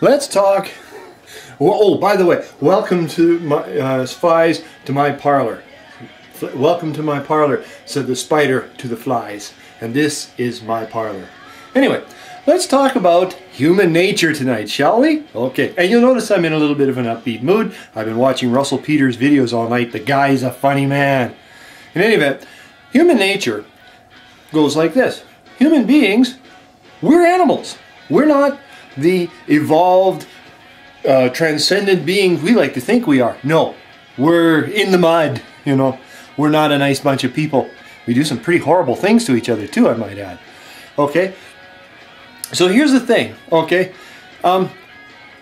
Let's talk. Oh, by the way, welcome to my spies to my parlor. Welcome to my parlor, said the spider to the flies. And this is my parlor. Anyway, let's talk about human nature tonight, shall we? Okay, and you'll notice I'm in a little bit of an upbeat mood. I've been watching Russell Peters' videos all night. The guy's a funny man. In any event, human nature goes like this. Human beings, we're animals. We're not the evolved, transcendent beings we like to think we are. No, we're in the mud, you know. We're not a nice bunch of people. We do some pretty horrible things to each other too, I might add. Okay, so here's the thing, okay.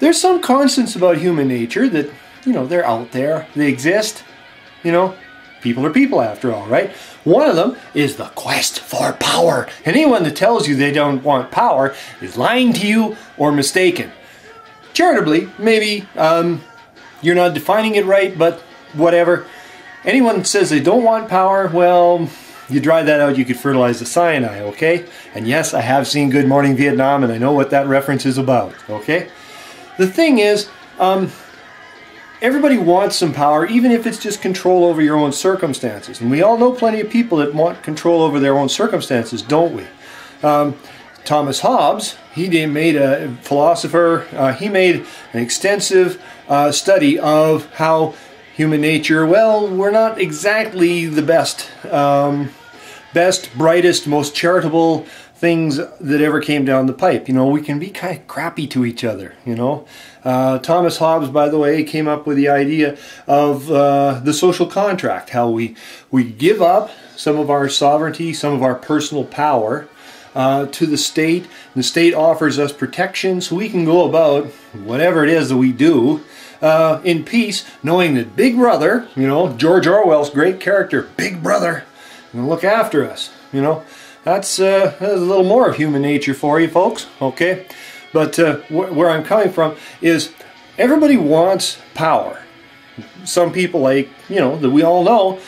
There's some constants about human nature that, you know, they're out there, they exist, you know. People are people after all, right? One of them is the quest for power. Anyone that tells you they don't want power is lying to you or mistaken. Charitably, maybe you're not defining it right, but whatever. Anyone that says they don't want power, well, you dry that out, you could fertilize the cyanide, okay? And yes, I have seen Good Morning Vietnam, and I know what that reference is about, okay? The thing is, everybody wants some power, even if it's just control over your own circumstances. And we all know plenty of people that want control over their own circumstances, don't we? Thomas Hobbes, he made a philosopher, he made an extensive study of how human nature, well, we're not exactly the best, brightest, most charitable things that ever came down the pipe. You know, we can be kind of crappy to each other, you know. Thomas Hobbes, by the way, came up with the idea of the social contract, how we give up some of our sovereignty, some of our personal power to the state. The state offers us protection so we can go about whatever it is that we do in peace, knowing that Big Brother, you know, George Orwell's great character, Big Brother, will look after us, you know. That's a little more of human nature for you folks, okay? But where I'm coming from is everybody wants power. Some people, like, you know, that we all know,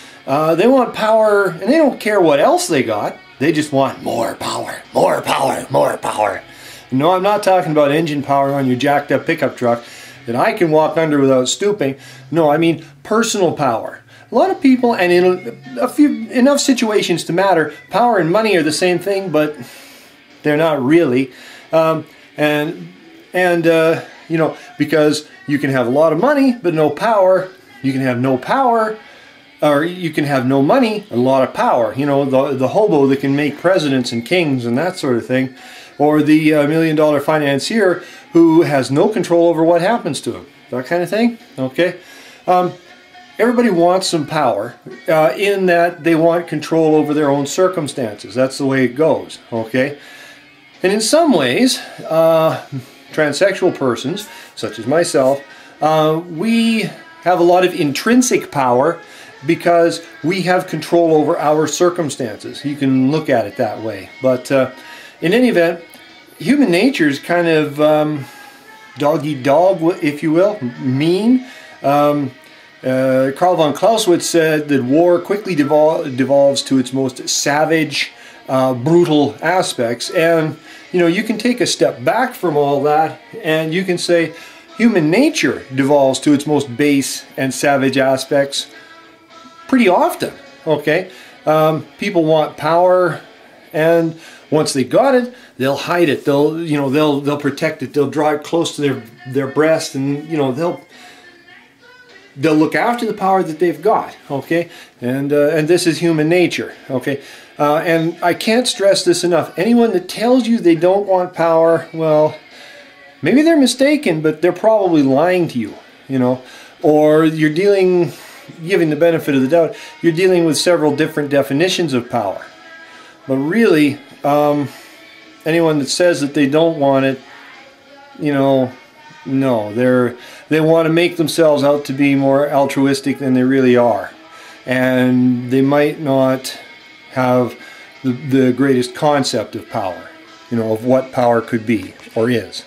they want power and they don't care what else they got. They just want more power, more power, more power. No, I'm not talking about engine power on your jacked up pickup truck that I can walk under without stooping. No, I mean personal power. A lot of people, and in enough situations to matter, power and money are the same thing, but they're not really. You know, because you can have a lot of money but no power. You can have no power, or you can have no money and a lot of power. You know, the hobo that can make presidents and kings and that sort of thing, or the $1 million financier who has no control over what happens to him. That kind of thing. Okay. Everybody wants some power in that they want control over their own circumstances. That's the way it goes, okay? And in some ways, transsexual persons, such as myself, we have a lot of intrinsic power because we have control over our circumstances. You can look at it that way. But in any event, human nature is kind of dog-eat-dog, if you will, mean. Karl von Clausewitz said that war quickly devolves to its most savage, brutal aspects. And, you know, you can take a step back from all that and you can say human nature devolves to its most base and savage aspects pretty often, okay? People want power, and once they got it, they'll hide it. They'll protect it. They'll draw it close to their breast, and, you know, they'll look after the power that they've got, okay? And this is human nature, okay? And I can't stress this enough. Anyone that tells you they don't want power, well, maybe they're mistaken, but they're probably lying to you, you know? Or you're giving the benefit of the doubt, you're dealing with several different definitions of power. But really, anyone that says that they don't want it, you know, no, they want to make themselves out to be more altruistic than they really are. And they might not have the greatest concept of power, you know, of what power could be or is.